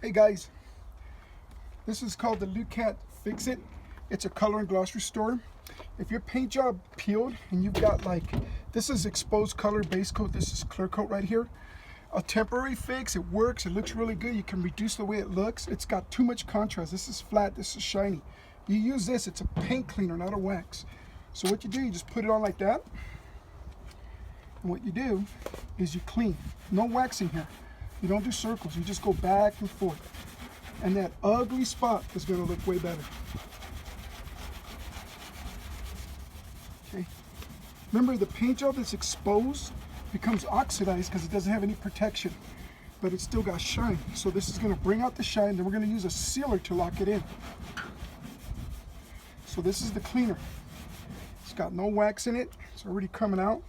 Hey guys, this is called the Lukat Fix It. It's a color and gloss restorer. If your paint job peeled and you've got like, this is exposed color base coat, this is clear coat right here. A temporary fix, it works, it looks really good. You can reduce the way it looks. It's got too much contrast. This is flat, this is shiny. You use this, it's a paint cleaner, not a wax. So what you do, you just put it on like that. And what you do is you clean. No waxing here. You don't do circles, you just go back and forth. And that ugly spot is gonna look way better. Okay. Remember, the paint job that's exposed becomes oxidized because it doesn't have any protection, but it's still got shine. So this is gonna bring out the shine, then we're gonna use a sealer to lock it in. So this is the cleaner. It's got no wax in it, it's already coming out.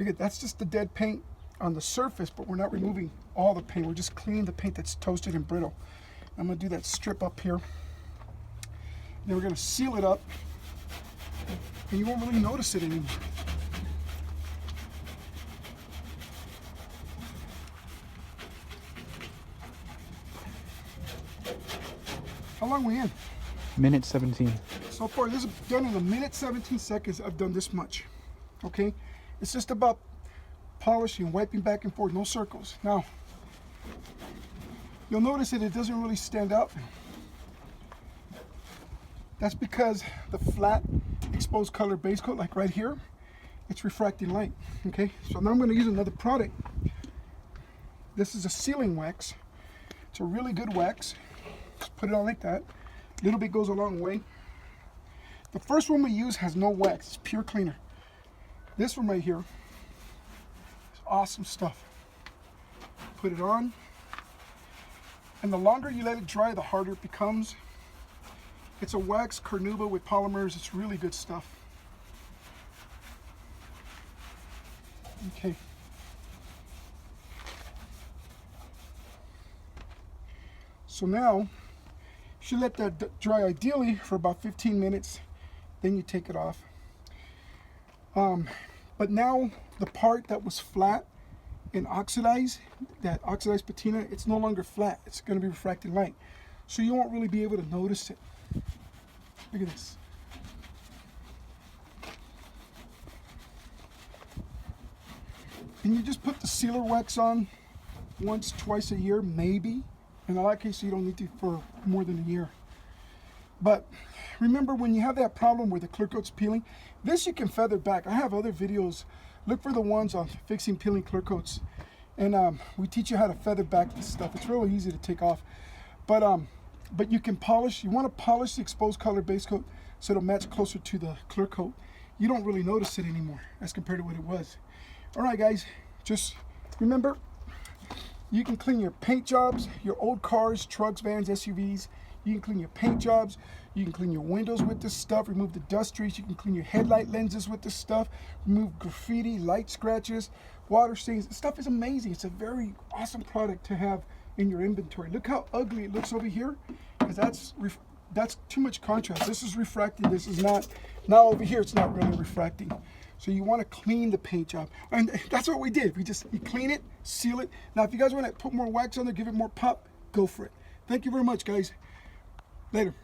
Look at, that's just the dead paint on the surface, but we're not removing all the paint. We're just cleaning the paint that's toasted and brittle. I'm gonna do that strip up here. Then we're gonna seal it up, and you won't really notice it anymore. How long are we in? Minute 17. So far, this is done in a minute 17 seconds. I've done this much. Okay? It's just about polishing, wiping back and forth, no circles. Now, you'll notice that it doesn't really stand out. That's because the flat exposed color base coat, like right here, it's refracting light. Okay? So now I'm going to use another product. This is a sealing wax. It's a really good wax. Just put it on like that. A little bit goes a long way. The first one we use has no wax. It's pure cleaner. This one right here is awesome stuff. Put it on. And the longer you let it dry, the harder it becomes. It's a wax carnauba with polymers. It's really good stuff. Okay. So now, you should let that dry ideally for about 15 minutes. Then you take it off. But now the part that was flat and oxidized, that oxidized patina, it's no longer flat. It's going to be refracting light. So you won't really be able to notice it. Look at this. And you just put the sealer wax on once, twice a year, maybe. In a lot of cases, you don't need to for more than a year. But remember, when you have that problem where the clear coat's peeling, this you can feather back. I have other videos. Look for the ones on fixing peeling clear coats. And we teach you how to feather back this stuff. It's really easy to take off. But you can polish. You want to polish the exposed color base coat so it'll match closer to the clear coat. You don't really notice it anymore as compared to what it was. All right, guys, just remember, you can clean your paint jobs, your old cars, trucks, vans, SUVs. You can clean your paint jobs. You can clean your windows with this stuff, remove the dust streaks. You can clean your headlight lenses with this stuff, remove graffiti, light scratches, water stains. This stuff is amazing. It's a very awesome product to have in your inventory. Look how ugly it looks over here, because that's too much contrast. This is refracting. This is not. Now over here, it's not really refracting. So you want to clean the paint job. And that's what we did. You clean it, seal it. Now, if you guys want to put more wax on there, give it more pop, go for it. Thank you very much, guys. Later.